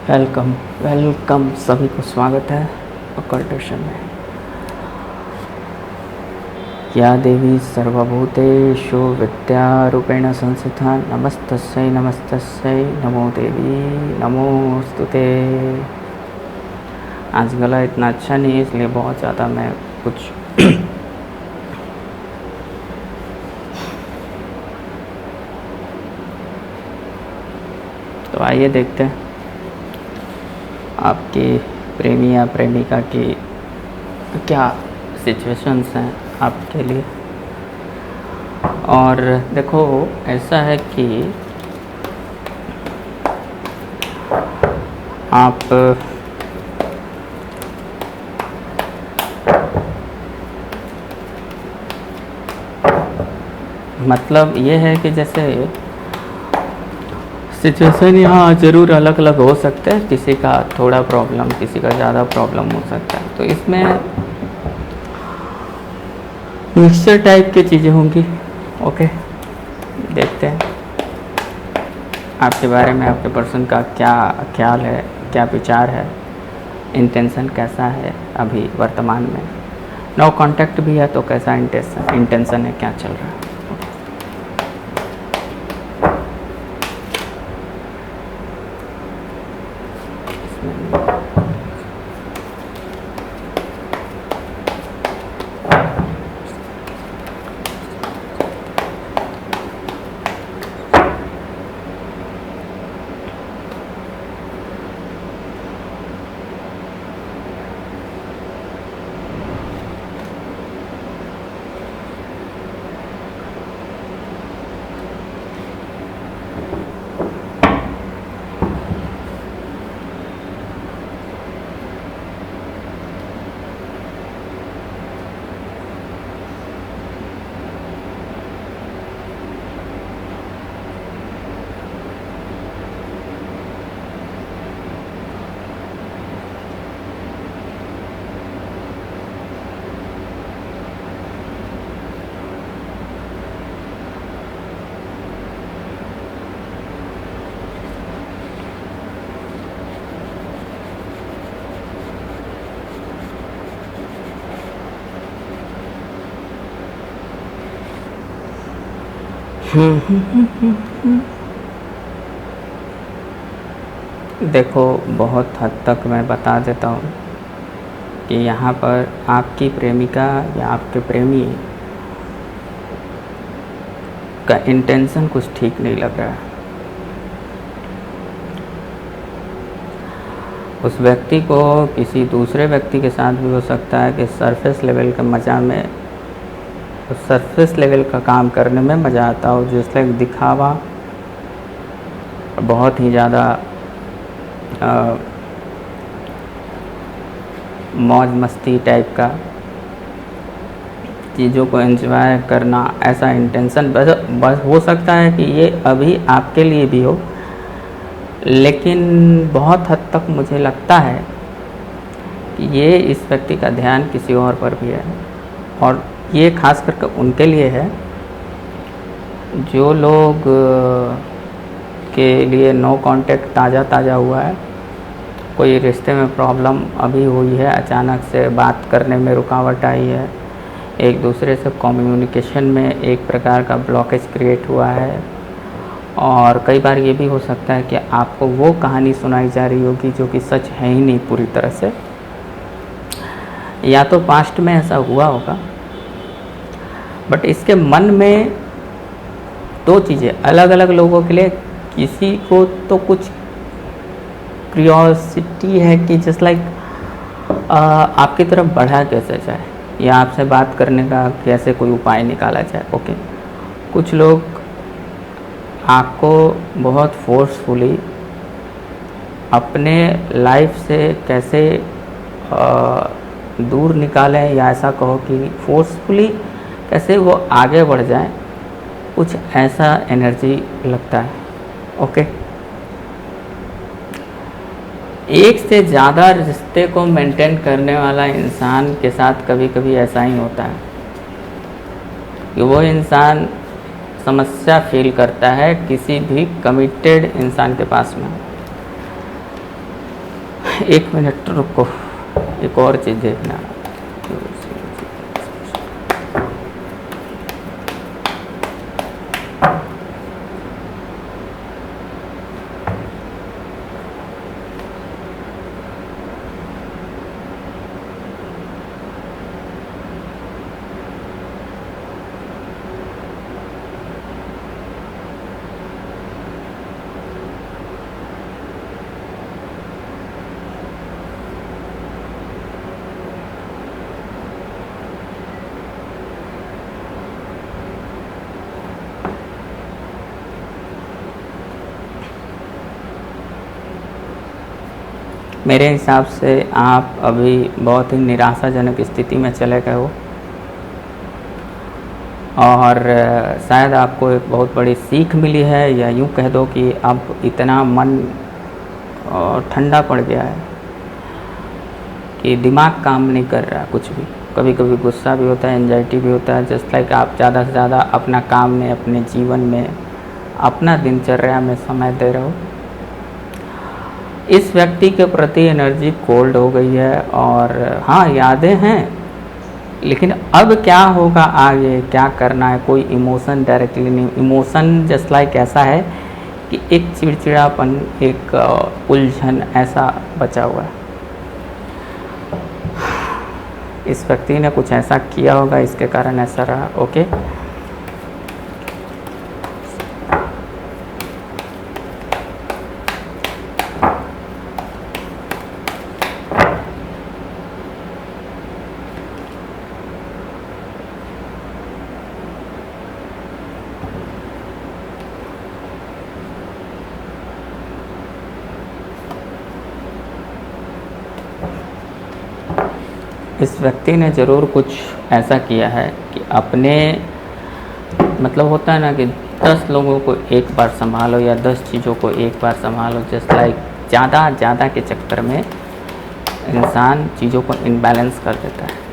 Welcome welcome सभी को स्वागत है अकल्टेशन में। या देवी सर्वभूतेषु विद्यारूपेण संस्थिता नमस्तस्यै नमस्तस्यै नमो देवी नमोस्तुते। आज गला इतना अच्छा नहीं है इसलिए बहुत ज़्यादा मैं कुछ तो आइए देखते हैं आपकी प्रेमी या प्रेमिका की क्या सिचुएशंस हैं आपके लिए। और देखो ऐसा है कि आप मतलब ये है कि जैसे सिचुएशन यहाँ ज़रूर अलग अलग हो सकते हैं, किसी का थोड़ा प्रॉब्लम किसी का ज़्यादा प्रॉब्लम हो सकता है, तो इसमें मिक्सचर टाइप की चीज़ें होंगी। ओके, देखते हैं आपके बारे में आपके पर्सन का क्या ख्याल है, क्या विचार है, इंटेंशन कैसा है अभी वर्तमान में। नो कांटेक्ट भी है तो कैसा इंटेंशन है, क्या चल रहा है। देखो बहुत हद तक मैं बता देता हूँ कि यहाँ पर आपकी प्रेमिका या आपके प्रेमी का इंटेंशन कुछ ठीक नहीं लग रहा है। उस व्यक्ति को किसी दूसरे व्यक्ति के साथ भी हो सकता है कि सरफेस लेवल के मज़ा में, उस सरफेस लेवल का काम करने में मज़ा आता हो, जो इसलिए दिखावा बहुत ही ज़्यादा मौज मस्ती टाइप का चीज़ों को एंजॉय करना, ऐसा इंटेंशन बस हो सकता है कि ये अभी आपके लिए भी हो, लेकिन बहुत हद तक मुझे लगता है कि ये इस व्यक्ति का ध्यान किसी और पर भी है। और ये खास करके उनके लिए है जो लोग के लिए नो कांटेक्ट ताज़ा हुआ है, कोई रिश्ते में प्रॉब्लम अभी हुई है, अचानक से बात करने में रुकावट आई है, एक दूसरे से कम्युनिकेशन में एक प्रकार का ब्लॉकेज क्रिएट हुआ है। और कई बार ये भी हो सकता है कि आपको वो कहानी सुनाई जा रही होगी जो कि सच है ही नहीं पूरी तरह से, या तो पास्ट में ऐसा हुआ होगा। बट इसके मन में दो चीज़ें अलग अलग लोगों के लिए, किसी को तो कुछ क्यूरियोसिटी है कि जस्ट लाइक आपकी तरफ बढ़ा कैसे जाए या आपसे बात करने का कैसे कोई उपाय निकाला जाए। ओके, कुछ लोग आपको बहुत फोर्सफुली अपने लाइफ से कैसे दूर निकालें, या ऐसा कहो कि फोर्सफुली कैसे वो आगे बढ़ जाए, कुछ ऐसा एनर्जी लगता है। ओके, एक से ज़्यादा रिश्ते को मेंटेन करने वाला इंसान के साथ कभी कभी ऐसा ही होता है कि वो इंसान समस्या फील करता है किसी भी कमिटेड इंसान के पास में। एक मिनट रुको, एक और चीज़ देखना। मेरे हिसाब से आप अभी बहुत ही निराशाजनक स्थिति में चले गए हो, और शायद आपको एक बहुत बड़ी सीख मिली है, या यूँ कह दो कि अब इतना मन ठंडा पड़ गया है कि दिमाग काम नहीं कर रहा कुछ भी। कभी कभी गुस्सा भी होता है, एंजाइटी भी होता है। जस्ट लाइक आप ज़्यादा से ज़्यादा अपना काम में, अपने जीवन में, अपना दिनचर्या में समय दे रहे हो। इस व्यक्ति के प्रति एनर्जी कोल्ड हो गई है, और हाँ यादें हैं, लेकिन अब क्या होगा आगे, क्या करना है, कोई इमोशन डायरेक्टली नहीं। इमोशन जस्ट लाइक ऐसा है कि एक चिड़चिड़ापन, एक उलझन ऐसा बचा हुआ है। इस व्यक्ति ने कुछ ऐसा किया होगा, इसके कारण ऐसा रहा। ओके, इस व्यक्ति ने ज़रूर कुछ ऐसा किया है कि अपने, मतलब होता है ना कि 10 लोगों को एक बार संभालो या 10 चीज़ों को एक बार संभालो। जस्ट लाइक ज़्यादा के चक्कर में इंसान चीज़ों को इनबैलेंस कर देता है।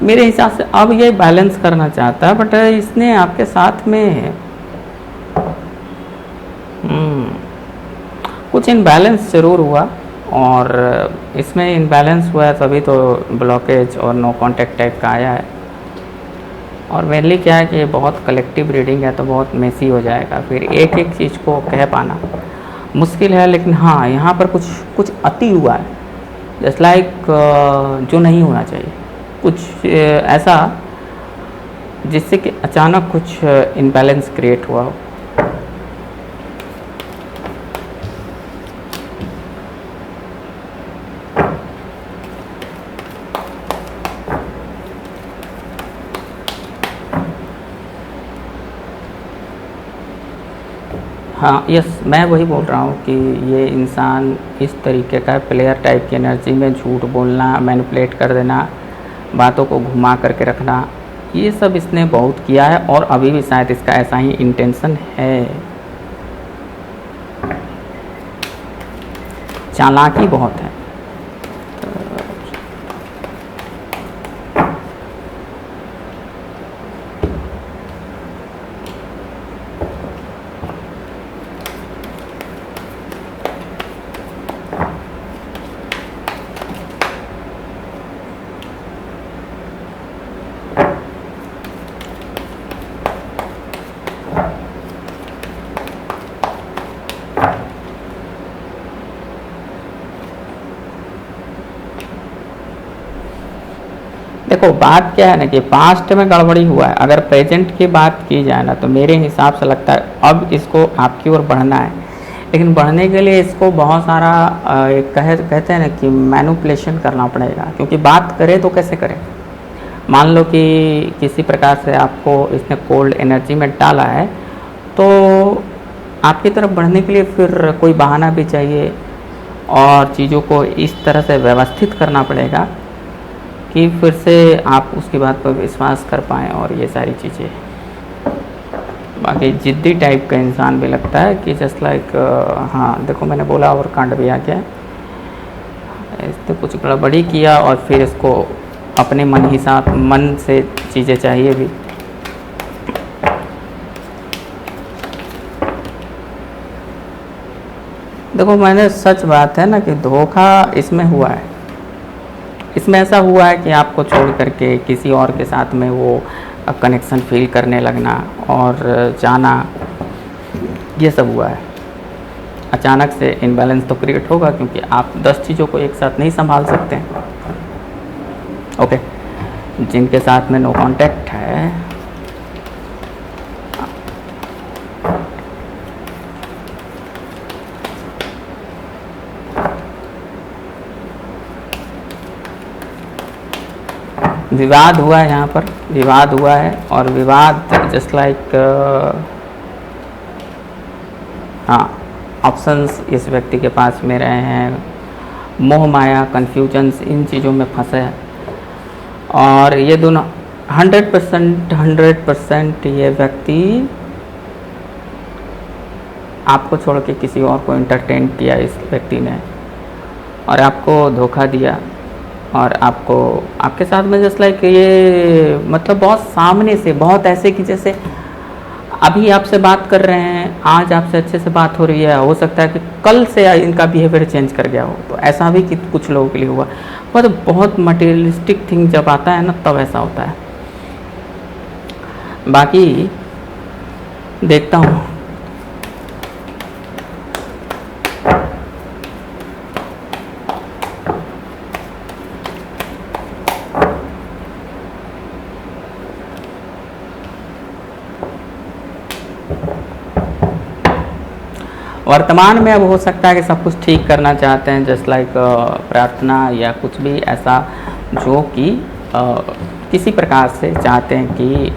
मेरे हिसाब से अब ये बैलेंस करना चाहता है, बट इसने आपके साथ में कुछ इनबैलेंस ज़रूर हुआ, और इसमें इनबैलेंस हुआ है तभी तो ब्लॉकेज और नो कांटेक्ट टाइप का आया है। और मेनली क्या है कि बहुत कलेक्टिव रीडिंग है, तो बहुत मेसी हो जाएगा, फिर एक एक चीज़ को कह पाना मुश्किल है। लेकिन हाँ, यहाँ पर कुछ अति हुआ है, जस्ट लाइक जो नहीं होना चाहिए, कुछ ऐसा जिससे कि अचानक कुछ इम्बैलेंस क्रिएट हुआ हो। हाँ यस, मैं वही बोल रहा हूँ कि ये इंसान इस तरीके का प्लेयर टाइप की एनर्जी में झूठ बोलना, मैनिपुलेट कर देना, बातों को घुमा करके रखना, ये सब इसने बहुत किया है, और अभी भी शायद इसका ऐसा ही इंटेंशन है। चालाकी बहुत है। देखो बात क्या है ना कि पास्ट में गड़बड़ी हुआ है। अगर प्रेजेंट की बात की जाए ना, तो मेरे हिसाब से लगता है अब इसको आपकी ओर बढ़ना है, लेकिन बढ़ने के लिए इसको बहुत सारा कहते हैं ना कि मैनिपुलेशन करना पड़ेगा। क्योंकि बात करे तो कैसे करें, मान लो कि किसी प्रकार से आपको इसने कोल्ड एनर्जी में डाला है, तो आपकी तरफ बढ़ने के लिए फिर कोई बहाना भी चाहिए, और चीज़ों को इस तरह से व्यवस्थित करना पड़ेगा कि फिर से आप उसकी बात पर विश्वास कर पाएँ, और ये सारी चीज़ें। बाकी जिद्दी टाइप का इंसान भी लगता है कि जस्ट लाइक हाँ देखो मैंने बोला और कांड भी आ गया, इसने कुछ गड़बड़ी किया और फिर इसको अपने मन से चीज़ें चाहिए भी। देखो मैंने सच बात है ना कि धोखा इसमें हुआ है, इसमें ऐसा हुआ है कि आपको छोड़ करके किसी और के साथ में वो कनेक्शन फील करने लगना और जाना, ये सब हुआ है। अचानक से इनबैलेंस तो क्रिएट होगा क्योंकि आप 10 चीज़ों को एक साथ नहीं संभाल सकते हैं। ओके, जिनके साथ में नो कांटेक्ट है विवाद हुआ है, यहाँ पर विवाद हुआ है और विवाद जस्ट लाइक हाँ ऑप्शंस इस व्यक्ति के पास में रहे हैं, मोह माया कन्फ्यूजन्स इन चीज़ों में फंसे हैं और ये दोनों 100% ये व्यक्ति आपको छोड़ के किसी और को एंटरटेन किया इस व्यक्ति ने और आपको धोखा दिया और आपको आपके साथ में जस्ट लाइक ये मतलब बहुत सामने से, बहुत ऐसे कि जैसे अभी आपसे बात कर रहे हैं, आज आपसे अच्छे से बात हो रही है, हो सकता है कि कल से इनका बिहेवियर चेंज कर गया हो। तो ऐसा भी कि कुछ लोगों के लिए हुआ, पर बहुत मटेरियलिस्टिक थिंग जब आता है ना तब ऐसा होता है। बाकी देखता हूँ वर्तमान में अब हो सकता है कि सब कुछ ठीक करना चाहते हैं, जस्ट लाइक प्रार्थना या कुछ भी ऐसा जो कि किसी प्रकार से चाहते हैं कि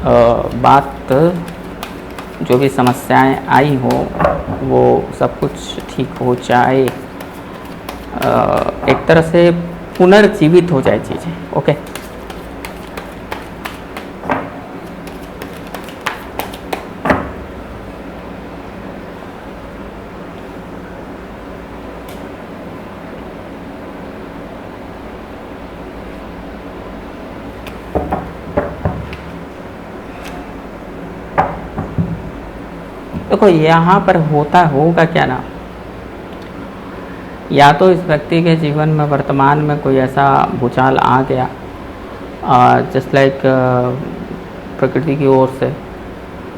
बात जो भी समस्याएं आई हो वो सब कुछ ठीक हो जाए, एक तरह से पुनर्जीवित हो जाए चीज़ें। ओके, देखो यहाँ पर होगा क्या ना, या तो इस व्यक्ति के जीवन में वर्तमान में कोई ऐसा भूचाल आ गया जस्ट लाइक प्रकृति की ओर से,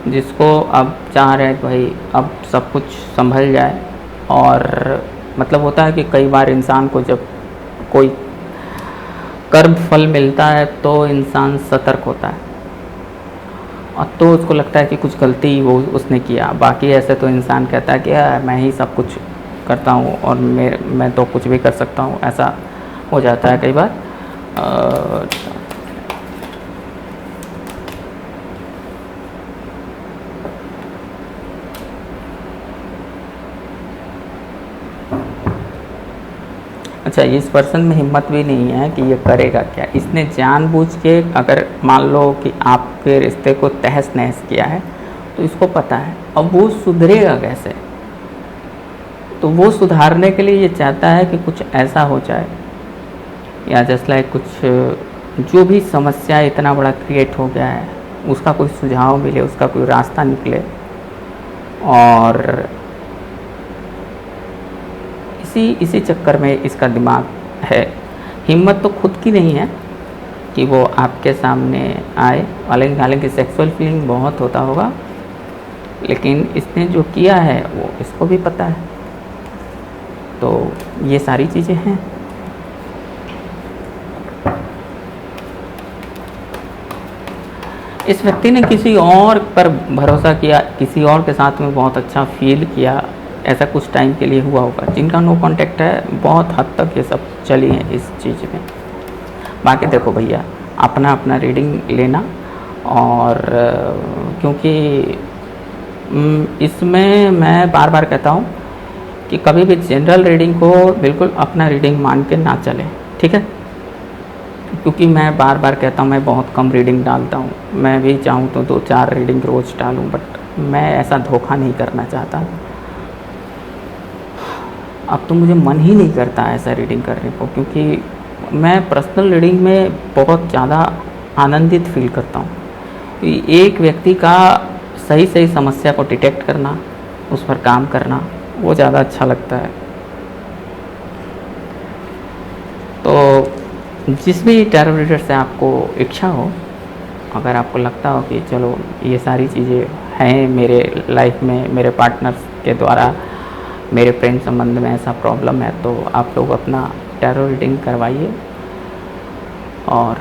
जिसको अब चाह रहे हैं कि भाई अब सब कुछ संभल जाए। और मतलब होता है कि कई बार इंसान को जब कोई कर्म फल मिलता है तो इंसान सतर्क होता है और तो उसको लगता है कि कुछ गलती वो उसने किया। बाकी ऐसे तो इंसान कहता है कि मैं ही सब कुछ करता हूँ और मैं तो कुछ भी कर सकता हूँ, ऐसा हो जाता है कई बार। अच्छा, इस पर्सन में हिम्मत भी नहीं है कि ये करेगा क्या। इसने जानबूझ के, अगर मान लो कि आपके रिश्ते को तहस नहस किया है तो इसको पता है, अब वो सुधरेगा कैसे। तो वो सुधारने के लिए ये चाहता है कि कुछ ऐसा हो जाए या जस्ट लाइक कुछ जो भी समस्या इतना बड़ा क्रिएट हो गया है उसका कोई सुझाव मिले, उसका कोई रास्ता निकले। और इसी चक्कर में इसका दिमाग है। हिम्मत तो खुद की नहीं है कि वो आपके सामने आए, हालांकि सेक्सुअल फीलिंग बहुत होता होगा, लेकिन इसने जो किया है वो इसको भी पता है। तो ये सारी चीज़ें हैं। इस व्यक्ति ने किसी और पर भरोसा किया, किसी और के साथ में बहुत अच्छा फील किया, ऐसा कुछ टाइम के लिए हुआ होगा। जिनका नो कांटेक्ट है बहुत हद तक ये सब चली हैं इस चीज़ में। बाकी देखो भैया, अपना अपना रीडिंग लेना, और क्योंकि इसमें मैं बार बार कहता हूँ कि कभी भी जनरल रीडिंग को बिल्कुल अपना रीडिंग मान के ना चले, ठीक है। क्योंकि मैं बार बार कहता हूँ मैं बहुत कम रीडिंग डालता हूँ, मैं भी चाहूँ तो 2-4 रीडिंग रोज़ डालूँ, बट मैं ऐसा धोखा नहीं करना चाहता। अब तो मुझे मन ही नहीं करता ऐसा रीडिंग करने को, क्योंकि मैं पर्सनल रीडिंग में बहुत ज़्यादा आनंदित फील करता हूँ। एक व्यक्ति का सही सही समस्या को डिटेक्ट करना, उस पर काम करना, वो ज़्यादा अच्छा लगता है। तो जिस भी टैरो रीडर से आपको इच्छा हो, अगर आपको लगता हो कि चलो ये सारी चीज़ें हैं मेरे लाइफ में, मेरे पार्टनर्स के द्वारा मेरे प्रेम संबंध में ऐसा प्रॉब्लम है, तो आप लोग अपना टैरो रीडिंग करवाइए और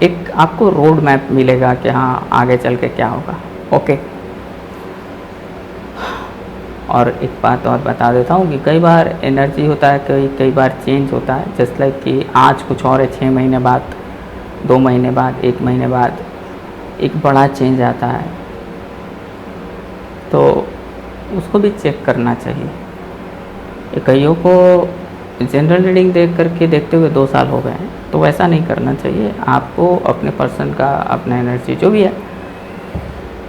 एक आपको रोड मैप मिलेगा कि हाँ आगे चल के क्या होगा। ओके। और एक बात और बता देता हूँ कि कई बार एनर्जी होता है, कई बार चेंज होता है। जस्ट लाइक कि आज कुछ और है, 6 महीने बाद, 2 महीने बाद, 1 महीने बाद एक बड़ा चेंज आता है, तो उसको भी चेक करना चाहिए। कईयों को जनरल रीडिंग देख करके देखते हुए 2 साल हो गए हैं, तो वैसा नहीं करना चाहिए। आपको अपने पर्सन का, अपना एनर्जी जो भी है,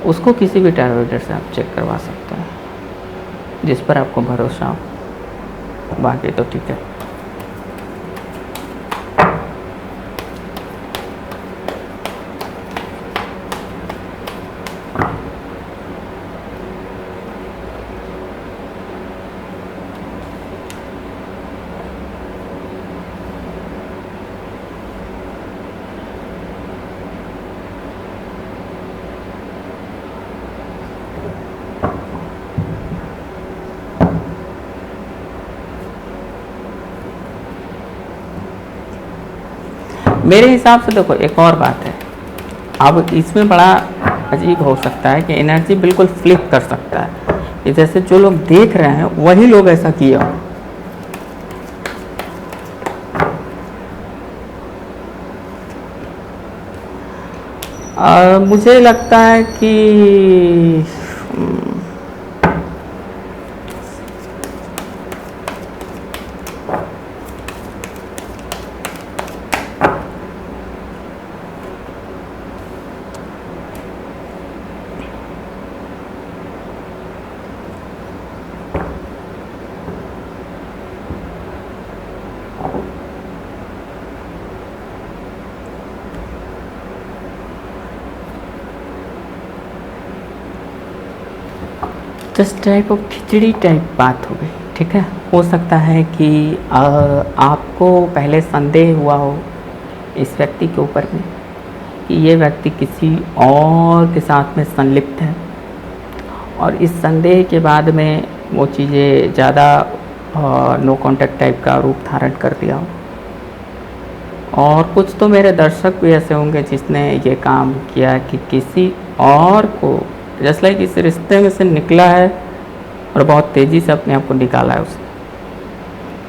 उसको किसी भी टैरो रीडर से आप चेक करवा सकते हैं, जिस पर आपको भरोसा हो। बाकी तो ठीक है। मेरे हिसाब से देखो एक और बात है, अब इसमें बड़ा अजीब हो सकता है कि एनर्जी बिल्कुल फ्लिप कर सकता है कि जैसे जो लोग देख रहे हैं वही लोग ऐसा किया हो। मुझे लगता है कि just type of khichdi type बात हो गई, ठीक है। हो सकता है कि आपको पहले संदेह हुआ हो इस व्यक्ति के ऊपर में कि ये व्यक्ति किसी और के साथ में संलिप्त है, और इस संदेह के बाद में वो चीज़ें ज़्यादा नो कांटेक्ट टाइप का रूप धारण कर दिया हो। और कुछ तो मेरे दर्शक भी ऐसे होंगे जिसने ये काम किया कि किसी और को, जस्ट लाइक इस रिश्ते में से निकला है और बहुत तेज़ी से अपने आप को निकाला है उसने।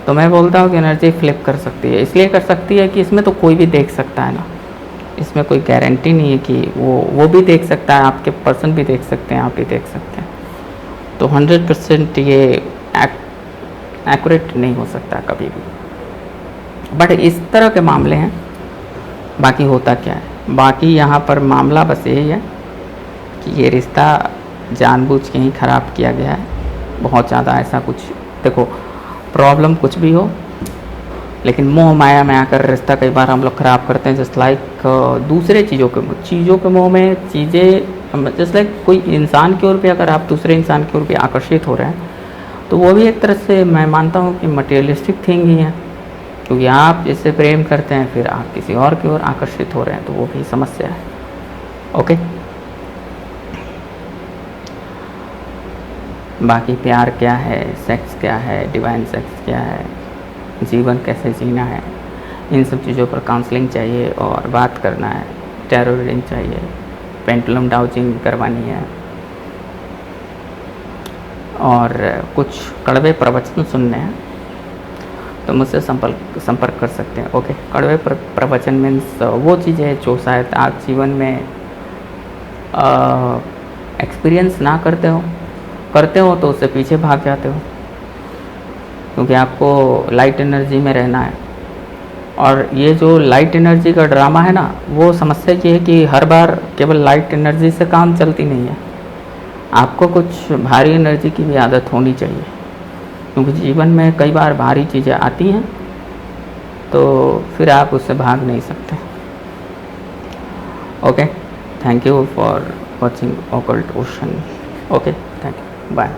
तो मैं बोलता हूँ कि एनर्जी फ्लिप कर सकती है। इसलिए कर सकती है कि इसमें तो कोई भी देख सकता है ना, इसमें कोई गारंटी नहीं है कि वो भी देख सकता है, आपके पर्सन भी देख सकते हैं, आप भी देख सकते हैं। तो 100% ये एक्यूरेट नहीं हो सकता कभी भी। बट इस तरह के मामले हैं। बाकी होता क्या है, बाकी यहाँ पर मामला बस यही है कि ये रिश्ता जानबूझ के ही ख़राब किया गया है। बहुत ज़्यादा ऐसा कुछ, देखो प्रॉब्लम कुछ भी हो, लेकिन मोह माया में आकर रिश्ता कई बार हम लोग ख़राब करते हैं। जस्ट लाइक दूसरे चीज़ों के मोह में चीज़ें, जस्ट लाइक कोई इंसान की ओर भी अगर आप दूसरे इंसान की ओर भी आकर्षित हो रहे हैं, तो वो भी एक तरह से मैं मानता हूँ कि मटेरियलिस्टिक थिंग ही है। क्योंकि आप जिससे प्रेम करते हैं फिर आप किसी और की ओर आकर्षित हो रहे हैं, तो वो भी समस्या है। ओके। बाकी प्यार क्या है, सेक्स क्या है, डिवाइन सेक्स क्या है, जीवन कैसे जीना है, इन सब चीज़ों पर काउंसलिंग चाहिए और बात करना है। टैरो रीडिंग चाहिए, पेंडुलम डाउजिंग करवानी है, और कुछ कड़वे प्रवचन सुनने हैं तो मुझसे संपर्क कर सकते हैं। ओके। कड़वे प्रवचन मीन्स वो चीज़ें जो शायद आप जीवन में एक्सपीरियंस ना करते हो तो उससे पीछे भाग जाते हो, क्योंकि आपको लाइट एनर्जी में रहना है। और ये जो लाइट एनर्जी का ड्रामा है ना, वो समस्या ये है कि हर बार केवल लाइट एनर्जी से काम चलती नहीं है, आपको कुछ भारी एनर्जी की भी आदत होनी चाहिए, क्योंकि जीवन में कई बार भारी चीज़ें आती हैं तो फिर आप उससे भाग नहीं सकते। Okay, thank you for watching Occult Ocean. Okay, thank you, bye.